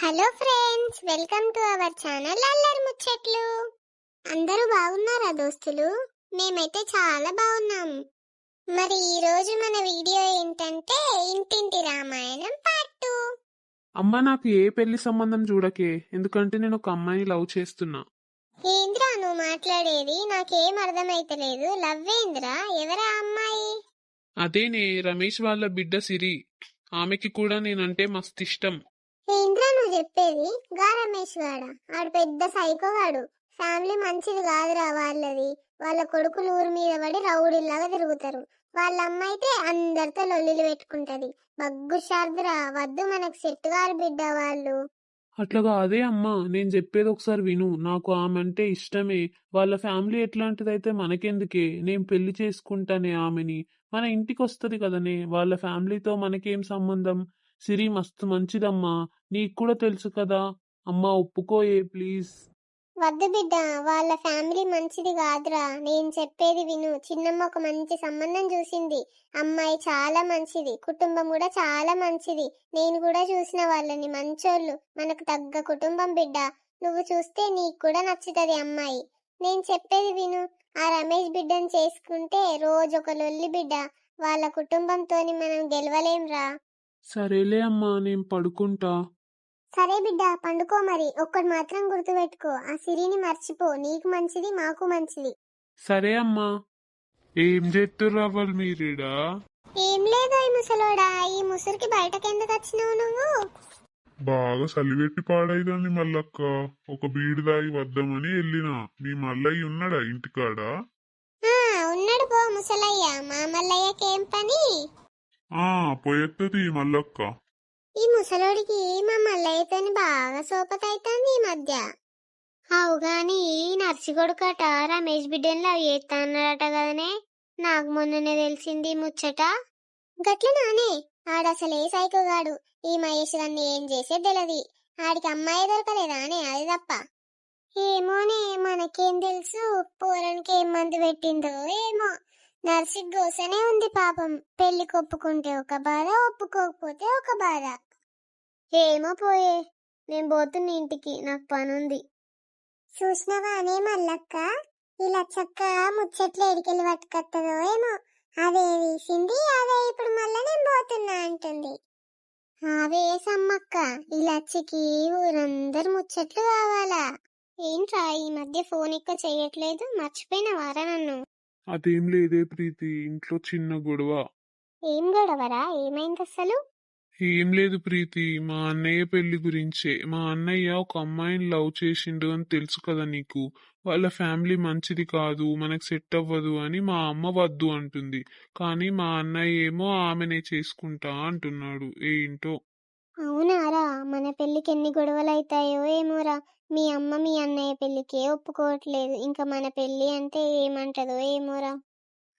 Hello friends, welcome to our channel అల్లరి ముచ్చట్లు. అందరూ బాగున్నారా దోస్తులు? మేమైతే చాలా బాగున్నాం. మరి ఈ రోజు మన వీడియో ఏంటంటే ఇంటింటి రామాయణం పార్ట్ 2. అమ్మ నాకు ఏ పెళ్లి సంబంధం చూడకే, ఎందుకంటే నేను ఒక అమ్మాయిని లవ్ చేస్తున్నా. ఏంద్రా నువ్వు మాట్లాడేది? నాకేం అర్థమైతలేదు. లవ్ ఏంద్రా? ఎవరా అమ్మాయి? అదేనే రమేష్ వాళ్ళ బిడ్డ సిరి. ఆమెకి కూడా నేనంటే మస్తు ఇష్టం. ఏంద్రా నువ్వు చెప్పేది? గా రమేష్ గాడా? ఆడు పెద్ద సైకోగాడు. ఫ్యామిలీ మంచిది కాదురా వాళ్ళది. వాళ్ళ కొడుకులు ఊరి మీద పడి రౌడీలాగా తిరుగుతారు. వాళ్ళ అమ్మ అయితే అందరితో లొల్లిలు పెట్టుకుంటది. బగ్గు శారదురా, వద్దు, మనకు సెట్ గారు బిడ్డ వాళ్ళు. అట్లాగా అదే అమ్మా, నేను చెప్పేది ఒకసారి విను. నాకు ఆమె అంటే ఇష్టమే. వాళ్ళ ఫ్యామిలీ ఎట్లాంటిదైతే మనకెందుకే, నేను పెళ్లి చేసుకుంటానే ఆమెని. మన ఇంటికి వస్తుంది కదనే, వాళ్ళ ఫ్యామిలీతో మనకేం సంబంధం. సిరి మస్తు మంచిదమ్మా, నీకు కూడా తెలుసు కదా. అమ్మా ఒప్పుకోయే ప్లీజ్. వద్దు బిడ్డ, వాళ్ళ ఫ్యామిలీ మంచిది కాదురా. నేను చెప్పేది విను. చిన్నమ్మ ఒక మంచి సంబంధం చూసింది. అమ్మాయి చాలా మంచిది, కుటుంబం కూడా చాలా మంచిది. నేను కూడా చూసిన వాళ్ళని, మంచోళ్ళు. మనకు తగ్గ కుటుంబం బిడ్డ. నువ్వు చూస్తే నీకు కూడా నచ్చుతుంది అమ్మాయి. నేను చెప్పేది విను. ఆ రమేష్ బిడ్డను చేసుకుంటే రోజు ఒక లొల్లి బిడ్డ. వాళ్ళ కుటుంబంతోని మనం గెలవలేంరా. సరేలే అమ్మా, నేను పడుకుంటా. సరే బిడ్డ, పండుకో. మరి ఒక్కటి మాత్రం గుర్తుపెట్టుకో, ఆ సిరిని మర్చిపో. నీకు మంచిది, మాకు మంచిది. సరే అమ్మా. ఏం చేస్తుర్రా వాళ్ళు మీరీడా? ఏం లేదు ఈ ముసలోడా. ఈ ముసురికి బయటకెందుకు వచ్చినావు నువ్వు? బాగా సలివెట్టి పాడైందని మల్లక్క. ఒక బీడి దాగి వద్దామని వెళ్ళినా. మీ మల్లయ్య ఉన్నాడా ఇంటికాడ? ఉన్నాడు పో ముసలయ్య. మా మల్లయ్యకేం పని? పోయెత్తది మల్లక్క. ఈ ముసలోడికి మా మల్లయ్యతోని బాగా సోపతైతుంది ఈ మధ్య. అవుగాని నర్సిగొడుకట రమేష్ బిడ్డని లవ్ చేస్తా అన్నాడట కదనే. నాకు మొన్ననే తెలిసింది ముచ్చట. గట్ల నానే, ఆడసలే సైకోగాడు. ఈ మహేష్ గారిని ఏం చేసే తెలియదు. ఆడికి అమ్మాయి దొరకలేదా అనే, అది తప్ప. ఏమోనే, మనకేం తెలుసు. పోరానికి ఏం మందు పెట్టిందో ఏమో. నర్సిక్ గోసనే ఉంది పాపం. పెళ్లికి ఒప్పుకుంటే ఒక బాధ, ఒప్పుకోకపోతే ఒక బాధ. ఏమో పోయే, నేను పోతున్న ఇంటికి, నాకు పనుంది. చూసినవానే మల్లక్క, ఇలా చక్కగా ముచ్చట్లు ఎడికెళ్ళి పట్టుకొస్తుందో ఏమో. అదే వేసింది, అదే ఇప్పుడు మళ్ళా నేను పోతున్నా అంటుంది. అవే సమ్మక్క, ఇలాచికి ఊరందరు ముచ్చట్లు కావాలా? ఏంట్రా ఈ మధ్య ఫోన్ ఎక్కువ చెయ్యట్లేదు? మర్చిపోయినవారా నన్ను? అదేం లేదే ప్రీతి, ఇంట్లో చిన్న గొడవ. ఏం గొడవరా? ఏమైంది అసలు? ఏం లేదు ప్రీతి, మా అన్నయ్య పెళ్లి గురించే. మా అన్నయ్య ఒక అమ్మాయిని లవ్ చేసిండు అని తెలుసు కదా నీకు. వాళ్ళ ఫ్యామిలీ మంచిది కాదు, మనకు సెట్ అవ్వదు అని మా అమ్మ వద్దు అంటుంది. కానీ మా అన్నయ్య ఏమో ఆమెనే చేసుకుంటా అంటున్నాడు. ఏంటో. అవునారా? మన పెళ్లికి ఎన్ని గొడవలు అవుతాయో ఏమోరా. మీ అమ్మ మీ అన్నయ్య పెళ్లికే ఒప్పుకోవట్లేదు. ఇంకా మన పెళ్లి అంటే ఏమంటదో ఏమోరా.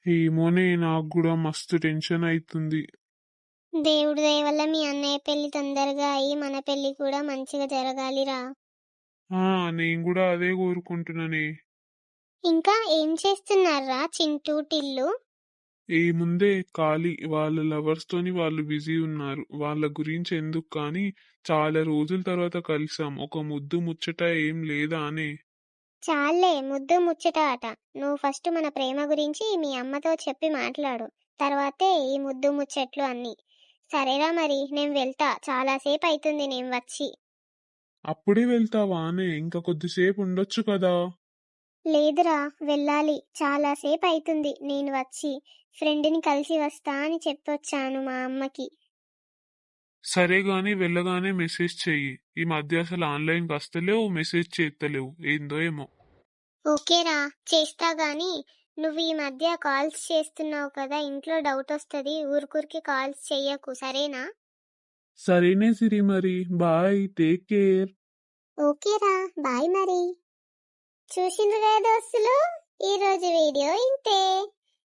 ఏమోనే, నాకు కూడా మస్తు టెన్షన్ అవుతుంది. దేవుడి దయ వల్ల మీ అన్నయ్య పెళ్లి తొందరగా అయ్యి మన పెళ్లి కూడా మంచిగా జరగాలిరా. నేను కూడా అదే కోరుకుంటున్నానే. ఇంకా ఏం చేస్తున్నారా చింటూ టిల్లు? ఏముందే, ఖాళీ. వాళ్ళ లవర్స్ తోని వాళ్ళు బిజీ ఉన్నారు. వాళ్ళ గురించి ఎందుకు కానీ, చాలా రోజుల తర్వాత కలిసాం. ఒక ముద్దు ముచ్చట ఏం లేదా అనే. చాలే ముద్దు ముచ్చట అట. నువ్వు ఫస్ట్ మన ప్రేమ గురించి మీ అమ్మతో చెప్పి మాట్లాడు. తర్వాతే ఈ ముద్దు ముచ్చట్లు అన్ని. సరేరా, మరి నేను వెళ్తా. చాలాసేపు అవుతుంది నేను వచ్చి. అప్పుడే వెళ్తావా అనే? ఇంకా కొద్దిసేపు ఉండొచ్చు కదా. లేదురా, వెళ్ళాలి. చాలాసేపు అవుతుంది నేను వచ్చి. ఫ్రెండ్ని కలిసి వస్తా అని చెప్పొచ్చాను మా అమ్మకి. సరే గాని వెళ్ళగానే మెసేజ్ చెయ్యి. ఈ మధ్య అసలు ఆన్లైన్కి వస్తలేవు, మెసేజ్ చేస్తలేవు, ఏందో ఏమో. ఓకేరా, చేస్తా గాని నువ్వు ఈ మధ్య కాల్స్ చేస్తున్నావు కదా, ఇంట్లో డౌట్ వస్తుంది. ఊరికూరికి కాల్స్ చెయ్యకు, సరేనా? సరేనే సిరి, మరి బాయ్, టేక్ కేర్. ఓకేరా, బాయ్ మరి. చూసిండ్రు కదా దోస్తులు, ఈ రోజు వీడియో ఇంతే.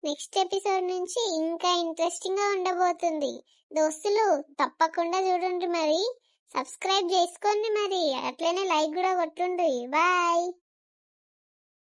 నెక్స్ట్ ఎపిసోడ్ నుంచి ఇంకా ఇంట్రెస్టింగ్ గా ఉండబోతుంది. దోస్తులు తప్పకుండా చూడండి. మరి సబ్స్క్రైబ్ చేసుకోండి, మరి అట్లనే లైక్ కూడా కొట్టుండ్రి. బాయ్.